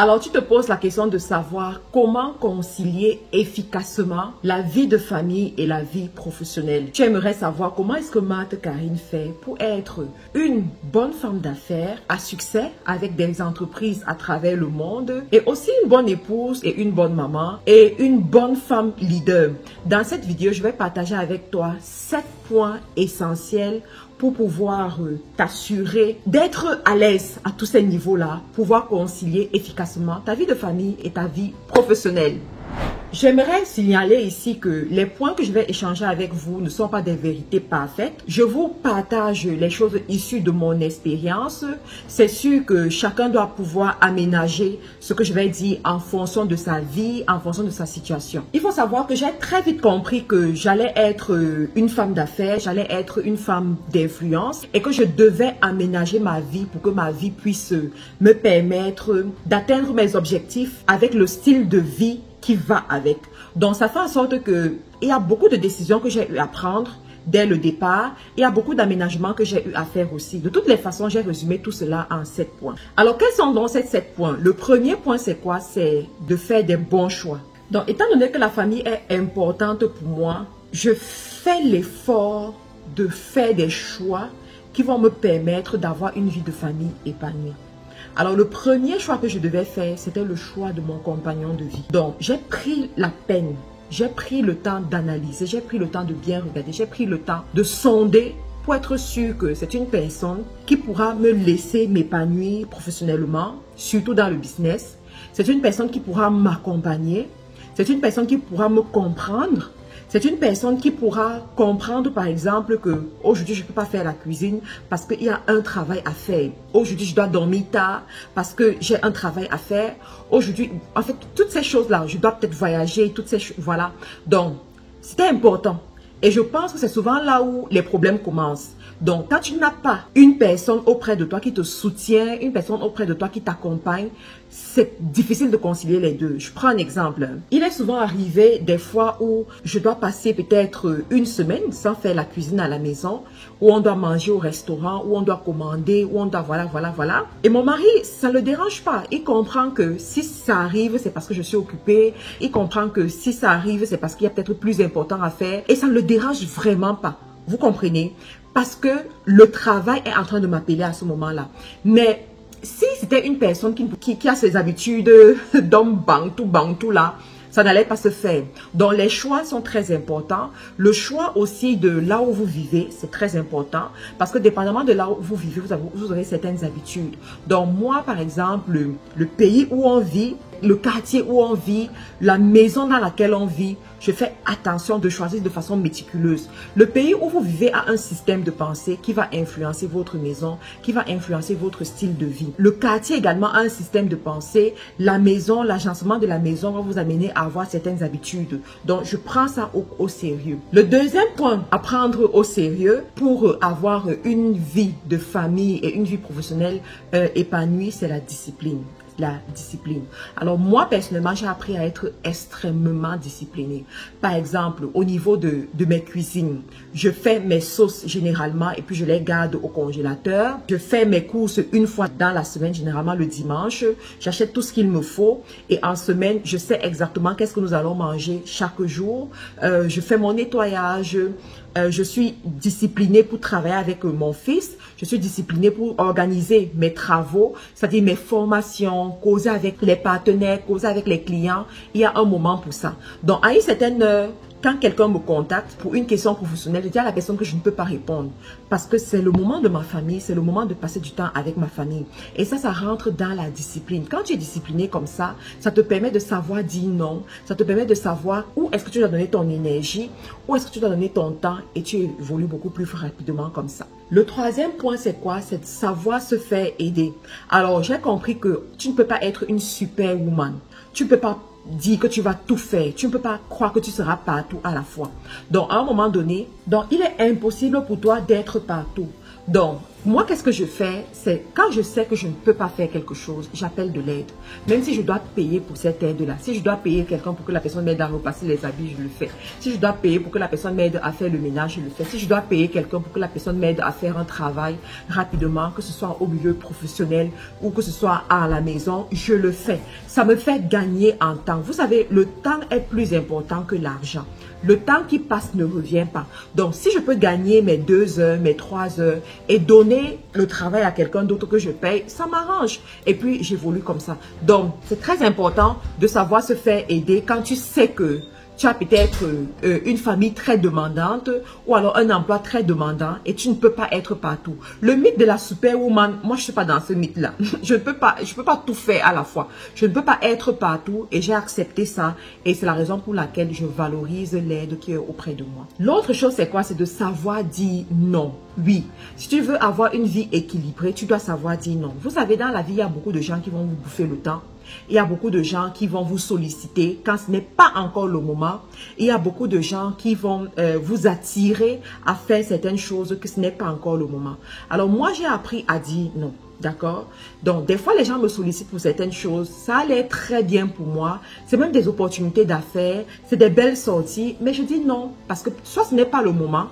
Alors tu te poses la question de savoir comment concilier efficacement la vie de famille et la vie professionnelle. Tu aimerais savoir comment est-ce que Marthe Karine fait pour être une bonne femme d'affaires à succès avec des entreprises à travers le monde et aussi une bonne épouse et une bonne maman et une bonne femme leader. Dans cette vidéo, je vais partager avec toi 7 points essentiels pour pouvoir t'assurer d'être à l'aise à tous ces niveaux-là, pouvoir concilier efficacement ta vie de famille et ta vie professionnelle. J'aimerais signaler ici que les points que je vais échanger avec vous ne sont pas des vérités parfaites. Je vous partage les choses issues de mon expérience. C'est sûr que chacun doit pouvoir aménager ce que je vais dire en fonction de sa vie, en fonction de sa situation. Il faut savoir que j'ai très vite compris que j'allais être une femme d'affaires, j'allais être une femme d'influence et que je devais aménager ma vie pour que ma vie puisse me permettre d'atteindre mes objectifs avec le style de vie qui va avec. Donc, ça fait en sorte que il y a beaucoup de décisions que j'ai eu à prendre dès le départ. Il y a beaucoup d'aménagements que j'ai eu à faire aussi. De toutes les façons, j'ai résumé tout cela en 7 points. Alors, quels sont donc ces 7 points? Le premier point, c'est quoi? C'est de faire des bons choix. Donc, étant donné que la famille est importante pour moi, je fais l'effort de faire des choix qui vont me permettre d'avoir une vie de famille épanouie. Alors, le premier choix que je devais faire, c'était le choix de mon compagnon de vie. Donc, j'ai pris la peine, j'ai pris le temps d'analyser, j'ai pris le temps de bien regarder, j'ai pris le temps de sonder pour être sûr que c'est une personne qui pourra me laisser m'épanouir professionnellement, surtout dans le business. C'est une personne qui pourra m'accompagner, c'est une personne qui pourra me comprendre. C'est une personne qui pourra comprendre, par exemple, que aujourd'hui, je ne peux pas faire la cuisine parce qu'il y a un travail à faire. Aujourd'hui, je dois dormir tard parce que j'ai un travail à faire. Aujourd'hui, en fait, toutes ces choses-là, je dois peut-être voyager, toutes ces choses, voilà. Donc, c'était important. Et je pense que c'est souvent là où les problèmes commencent. Donc, quand tu n'as pas une personne auprès de toi qui te soutient, une personne auprès de toi qui t'accompagne, c'est difficile de concilier les deux. Je prends un exemple. Il est souvent arrivé des fois où je dois passer peut-être une semaine sans faire la cuisine à la maison, où on doit manger au restaurant, où on doit commander, où on doit voilà. Et mon mari, ça ne le dérange pas. Il comprend que si ça arrive, c'est parce que je suis occupée. Il comprend que si ça arrive, c'est parce qu'il y a peut-être plus important à faire. Et ça ne le dérange vraiment pas. Vous comprenez? Parce que le travail est en train de m'appeler à ce moment-là. Mais si c'était une personne qui a ses habitudes d'homme bantou là, ça n'allait pas se faire. Donc, les choix sont très importants. Le choix aussi de là où vous vivez, c'est très important. Parce que dépendamment de là où vous vivez, vous aurez certaines habitudes. Donc, moi, par exemple, le pays où on vit, le quartier où on vit, la maison dans laquelle on vit, je fais attention de choisir de façon méticuleuse. Le pays où vous vivez a un système de pensée qui va influencer votre maison, qui va influencer votre style de vie. Le quartier également a un système de pensée. La maison, l'agencement de la maison va vous amener à avoir certaines habitudes. Donc, je prends ça au sérieux. Le deuxième point à prendre au sérieux pour avoir une vie de famille et une vie professionnelle épanouie, c'est la discipline. La discipline. Alors moi personnellement, j'ai appris à être extrêmement disciplinée. Par exemple, au niveau de mes cuisines, je fais mes sauces généralement et puis je les garde au congélateur. Je fais mes courses une fois dans la semaine, généralement le dimanche. J'achète tout ce qu'il me faut et en semaine, je sais exactement qu'est-ce que nous allons manger chaque jour. Je fais mon nettoyage. Je suis disciplinée pour travailler avec mon fils. Je suis disciplinée pour organiser mes travaux, c'est-à-dire mes formations, causer avec les partenaires, causer avec les clients. Il y a un moment pour ça. Donc, à une certaine heure, quand quelqu'un me contacte pour une question professionnelle, je dis à la personne que je ne peux pas répondre. Parce que c'est le moment de ma famille, c'est le moment de passer du temps avec ma famille. Et ça rentre dans la discipline. Quand tu es discipliné comme ça te permet de savoir dire non. Ça te permet de savoir où est-ce que tu dois donner ton énergie, où est-ce que tu dois donner ton temps et tu évolues beaucoup plus rapidement comme ça. Le troisième point, c'est quoi? C'est de savoir se faire aider. Alors, j'ai compris que tu ne peux pas être une superwoman. Tu ne peux pas dire que tu vas tout faire. Tu ne peux pas croire que tu seras partout à la fois. Donc, à un moment donné, il est impossible pour toi d'être partout. Donc, Moi, qu'est-ce que je fais? C'est quand je sais que je ne peux pas faire quelque chose, j'appelle de l'aide. Même si je dois payer pour cette aide-là. Si je dois payer quelqu'un pour que la personne m'aide à repasser les habits, je le fais. Si je dois payer pour que la personne m'aide à faire le ménage, je le fais. Si je dois payer quelqu'un pour que la personne m'aide à faire un travail rapidement, que ce soit au milieu professionnel ou que ce soit à la maison, je le fais. Ça me fait gagner en temps. Vous savez, le temps est plus important que l'argent. Le temps qui passe ne revient pas. Donc, si je peux gagner mes 2 heures, mes 3 heures et donner le travail à quelqu'un d'autre que je paye, ça m'arrange. Et puis, j'évolue comme ça. Donc, c'est très important de savoir se faire aider quand tu sais que tu as peut-être une famille très demandante ou alors un emploi très demandant et tu ne peux pas être partout. Le mythe de la superwoman, moi je ne suis pas dans ce mythe-là. Je ne peux pas tout faire à la fois. Je ne peux pas être partout et j'ai accepté ça et c'est la raison pour laquelle je valorise l'aide qui est auprès de moi. L'autre chose c'est quoi? C'est de savoir dire non. Oui, si tu veux avoir une vie équilibrée, tu dois savoir dire non. Vous savez, dans la vie, il y a beaucoup de gens qui vont vous bouffer le temps. Il y a beaucoup de gens qui vont vous solliciter quand ce n'est pas encore le moment. Il y a beaucoup de gens qui vont vous attirer à faire certaines choses que ce n'est pas encore le moment. Alors moi, j'ai appris à dire non. D'accord? Donc, des fois, les gens me sollicitent pour certaines choses. Ça allait très bien pour moi. C'est même des opportunités d'affaires. C'est des belles sorties. Mais je dis non. Parce que soit ce n'est pas le moment,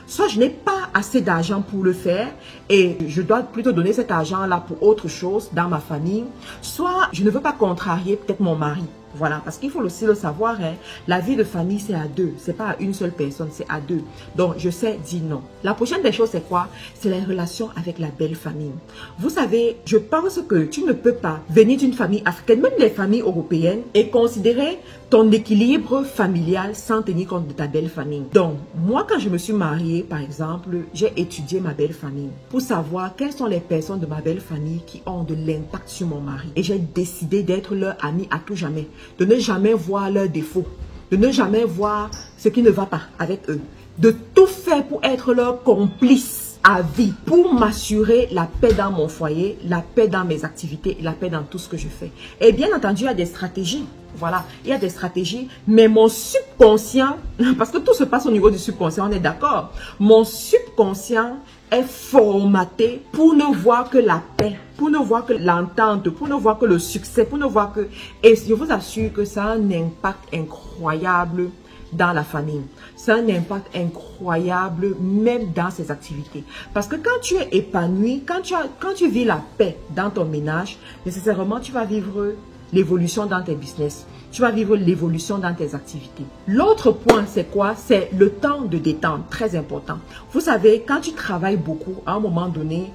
soit je n'ai pas assez d'argent pour le faire et je dois plutôt donner cet argent-là pour autre chose dans ma famille. Soit je ne veux pas contrarier peut-être mon mari. Voilà, parce qu'il faut aussi le savoir, hein, la vie de famille, c'est à deux. C'est pas à une seule personne, c'est à deux. Donc, je sais dire non. La prochaine des choses, c'est quoi? C'est la relation avec la belle famille. Vous savez, je pense que tu ne peux pas venir d'une famille africaine, même les familles européennes, et considérer ton équilibre familial sans tenir compte de ta belle famille. Donc, moi, quand je me suis mariée, par exemple, j'ai étudié ma belle famille pour savoir quelles sont les personnes de ma belle famille qui ont de l'impact sur mon mari. Et j'ai décidé d'être leur amie à tout jamais. De ne jamais voir leurs défauts, de ne jamais voir ce qui ne va pas avec eux, de tout faire pour être leur complice à vie, pour m'assurer la paix dans mon foyer, la paix dans mes activités, la paix dans tout ce que je fais. Et bien entendu, il y a des stratégies. Voilà, il y a des stratégies, mais mon subconscient, parce que tout se passe au niveau du subconscient, on est d'accord. Mon subconscient est formaté pour ne voir que la paix, pour ne voir que l'entente, pour ne voir que le succès, pour ne voir que... Et je vous assure que ça a un impact incroyable dans la famille. C'est un impact incroyable même dans ses activités. Parce que quand tu es épanoui, quand tu vis la paix dans ton ménage, nécessairement tu vas vivre l'évolution dans tes business. Tu vas vivre l'évolution dans tes activités. L'autre point, c'est quoi? C'est le temps de détente, très important. Vous savez, quand tu travailles beaucoup, à un moment donné,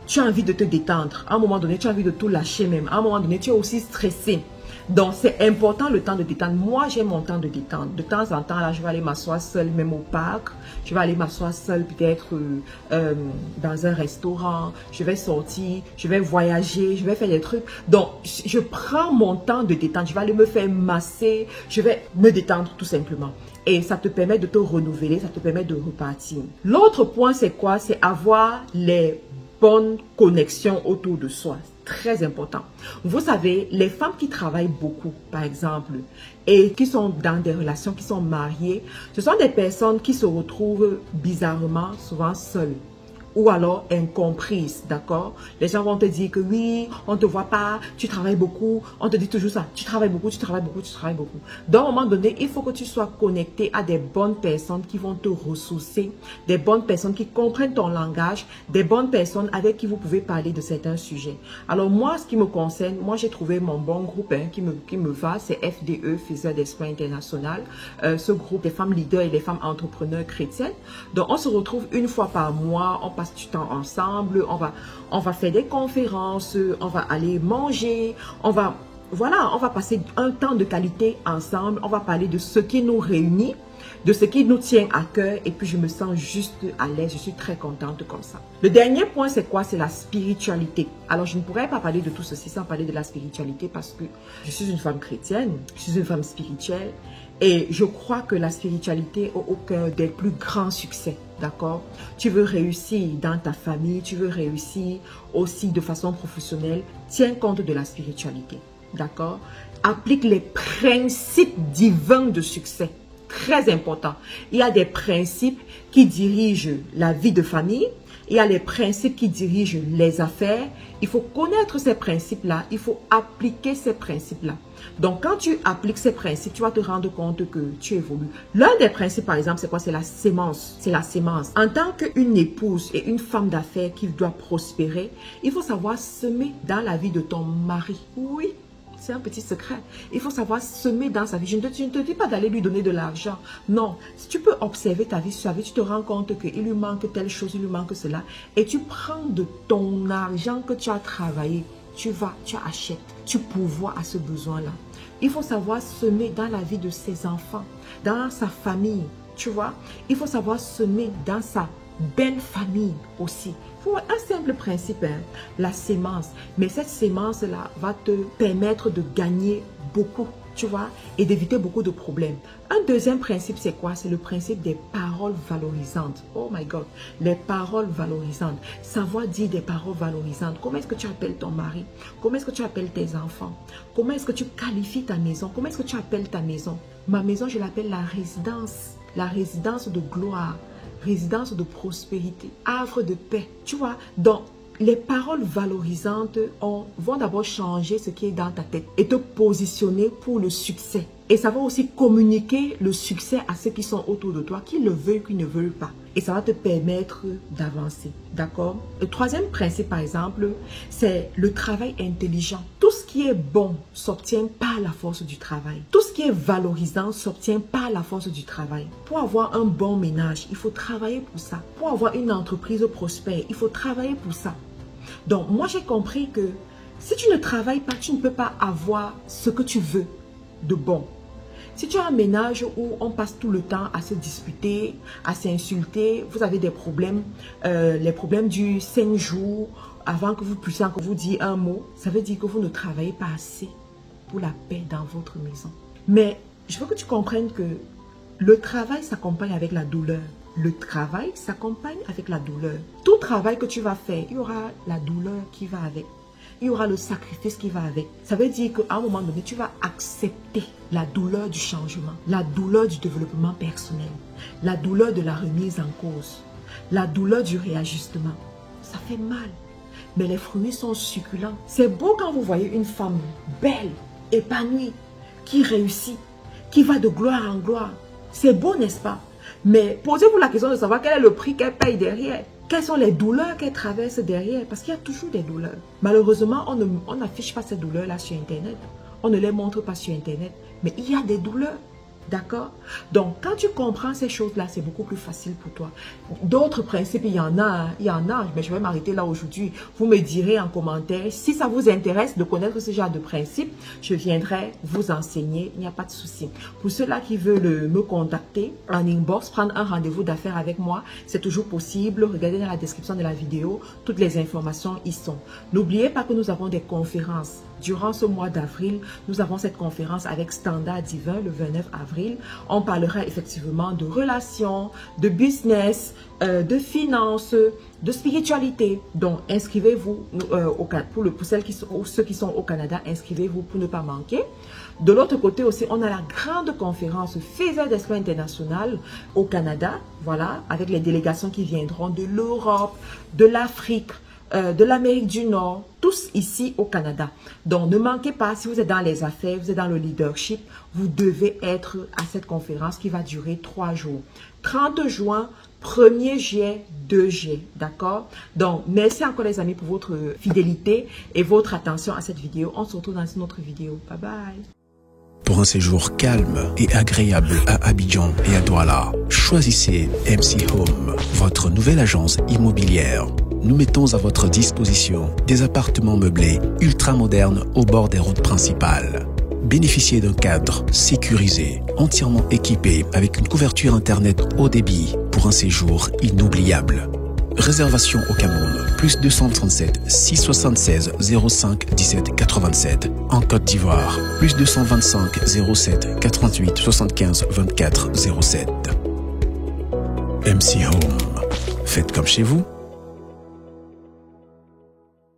tu as envie de te détendre. À un moment donné, tu as envie de tout lâcher même. À un moment donné, tu es aussi stressé. Donc, c'est important le temps de détente. Moi, j'ai mon temps de détente. De temps en temps, là, je vais aller m'asseoir seule, même au parc. Je vais aller m'asseoir seule, peut-être dans un restaurant. Je vais sortir, je vais voyager, je vais faire des trucs. Donc, je prends mon temps de détente. Je vais aller me faire masser. Je vais me détendre tout simplement. Et ça te permet de te renouveler, ça te permet de repartir. L'autre point, c'est quoi? C'est avoir les bonnes connexions autour de soi. Très important. Vous savez, les femmes qui travaillent beaucoup, par exemple, et qui sont dans des relations, qui sont mariées, ce sont des personnes qui se retrouvent bizarrement, souvent seules. Ou alors incomprises, d'accord? Les gens vont te dire que oui, on ne te voit pas, tu travailles beaucoup. On te dit toujours ça, tu travailles beaucoup, tu travailles beaucoup, tu travailles beaucoup. Donc, à un moment donné, il faut que tu sois connecté à des bonnes personnes qui vont te ressourcer, des bonnes personnes qui comprennent ton langage, des bonnes personnes avec qui vous pouvez parler de certains sujets. Alors moi, ce qui me concerne, moi j'ai trouvé mon bon groupe qui me va, c'est FDE, Faiseurs d'Espoir International. Ce groupe des femmes leaders et des femmes entrepreneurs chrétiennes. Donc, on se retrouve une fois par mois, on passe du temps ensemble, on va faire des conférences, on va aller manger, on va passer un temps de qualité ensemble, on va parler de ce qui nous réunit, de ce qui nous tient à cœur et puis je me sens juste à l'aise, je suis très contente comme ça. Le dernier point, c'est quoi? C'est la spiritualité. Alors, je ne pourrais pas parler de tout ceci sans parler de la spiritualité parce que je suis une femme chrétienne, je suis une femme spirituelle et je crois que la spiritualité est au cœur des plus grands succès, d'accord? Tu veux réussir dans ta famille, tu veux réussir aussi de façon professionnelle, tiens compte de la spiritualité, d'accord? Applique les principes divins de succès. Très important. Il y a des principes qui dirigent la vie de famille, Il y a les principes qui dirigent les affaires. Il faut connaître ces principes-là. Il faut appliquer ces principes-là. Donc, quand tu appliques ces principes, tu vas te rendre compte que tu évolues. L'un des principes, par exemple, c'est quoi? C'est la sémence. C'est la sémence. En tant qu'une épouse et une femme d'affaires qui doit prospérer, il faut savoir semer dans la vie de ton mari. Oui. C'est un petit secret. Il faut savoir semer dans sa vie. Je ne te dis pas d'aller lui donner de l'argent. Non. Si tu peux observer ta vie, tu te rends compte qu'il lui manque telle chose, il lui manque cela. Et tu prends de ton argent que tu as travaillé. Tu vas, tu achètes. Tu pourvois à ce besoin-là. Il faut savoir semer dans la vie de ses enfants, dans sa famille. Tu vois, il faut savoir semer dans sa belle famille aussi. Un simple principe, hein, la sémence. Mais cette sémence-là va te permettre de gagner beaucoup, tu vois, et d'éviter beaucoup de problèmes. Un deuxième principe, c'est quoi? C'est le principe des paroles valorisantes. Oh my God, les paroles valorisantes. Savoir dire des paroles valorisantes. Comment est-ce que tu appelles ton mari? Comment est-ce que tu appelles tes enfants? Comment est-ce que tu qualifies ta maison? Comment est-ce que tu appelles ta maison? Ma maison, je l'appelle la résidence de gloire. Résidence de prospérité, havre de paix. Tu vois, donc les paroles valorisantes vont d'abord changer ce qui est dans ta tête et te positionner pour le succès. Et ça va aussi communiquer le succès à ceux qui sont autour de toi, qu'ils le veulent, qu'ils ne veulent pas. Et ça va te permettre d'avancer. D'accord? Le troisième principe, par exemple, c'est le travail intelligent. Tout ce qui est bon s'obtient par la force du travail. Tout ce qui est valorisant s'obtient par la force du travail. Pour avoir un bon ménage, il faut travailler pour ça. Pour avoir une entreprise prospère, il faut travailler pour ça. Donc, moi, j'ai compris que si tu ne travailles pas, tu ne peux pas avoir ce que tu veux de bon. Si tu as un ménage où on passe tout le temps à se disputer, à s'insulter, vous avez des problèmes, les problèmes du 5 jours avant que vous puissiez encore vous dire un mot, ça veut dire que vous ne travaillez pas assez pour la paix dans votre maison. Mais je veux que tu comprennes que le travail s'accompagne avec la douleur. Le travail s'accompagne avec la douleur. Tout travail que tu vas faire, il y aura la douleur qui va avec. Il y aura le sacrifice qui va avec. Ça veut dire qu'à un moment donné, tu vas accepter la douleur du changement, la douleur du développement personnel, la douleur de la remise en cause, la douleur du réajustement. Ça fait mal, mais les fruits sont succulents. C'est beau quand vous voyez une femme belle, épanouie, qui réussit, qui va de gloire en gloire. C'est beau, n'est-ce pas? Mais posez-vous la question de savoir quel est le prix qu'elle paye derrière. Quelles sont les douleurs qu'elle traverse derrière? Parce qu'il y a toujours des douleurs. Malheureusement, on n'affiche pas ces douleurs-là sur Internet. On ne les montre pas sur Internet. Mais il y a des douleurs. D'accord? Donc, quand tu comprends ces choses-là, c'est beaucoup plus facile pour toi. D'autres principes, il y en a, mais je vais m'arrêter là aujourd'hui. Vous me direz en commentaire, si ça vous intéresse de connaître ce genre de principes, je viendrai vous enseigner, il n'y a pas de souci. Pour ceux-là qui veulent me contacter en inbox, prendre un rendez-vous d'affaires avec moi, c'est toujours possible. Regardez dans la description de la vidéo, toutes les informations y sont. N'oubliez pas que nous avons des conférences. Durant ce mois d'avril, nous avons cette conférence avec Standard Divin le 29 avril. On parlera effectivement de relations, de business, de finances, de spiritualité. Donc, inscrivez-vous pour ceux qui sont au Canada, inscrivez-vous pour ne pas manquer. De l'autre côté aussi, on a la grande conférence Faiseurs d'Espoir International au Canada, voilà, avec les délégations qui viendront de l'Europe, de l'Afrique, de l'Amérique du Nord, tous ici au Canada. Donc, ne manquez pas, si vous êtes dans les affaires, vous êtes dans le leadership, vous devez être à cette conférence qui va durer 3 jours. 30 juin, 1er juillet, 2 juillet, d'accord? Donc, merci encore les amis pour votre fidélité et votre attention à cette vidéo. On se retrouve dans une autre vidéo. Bye bye. Pour un séjour calme et agréable à Abidjan et à Douala, choisissez MC Home, votre nouvelle agence immobilière. Nous mettons à votre disposition des appartements meublés ultra-modernes au bord des routes principales. Bénéficiez d'un cadre sécurisé, entièrement équipé avec une couverture Internet haut débit pour un séjour inoubliable. Réservation au Cameroun, plus 237 676 05 17 87. En Côte d'Ivoire, plus 225 07 88 75 24 07. MC Home. Faites comme chez vous.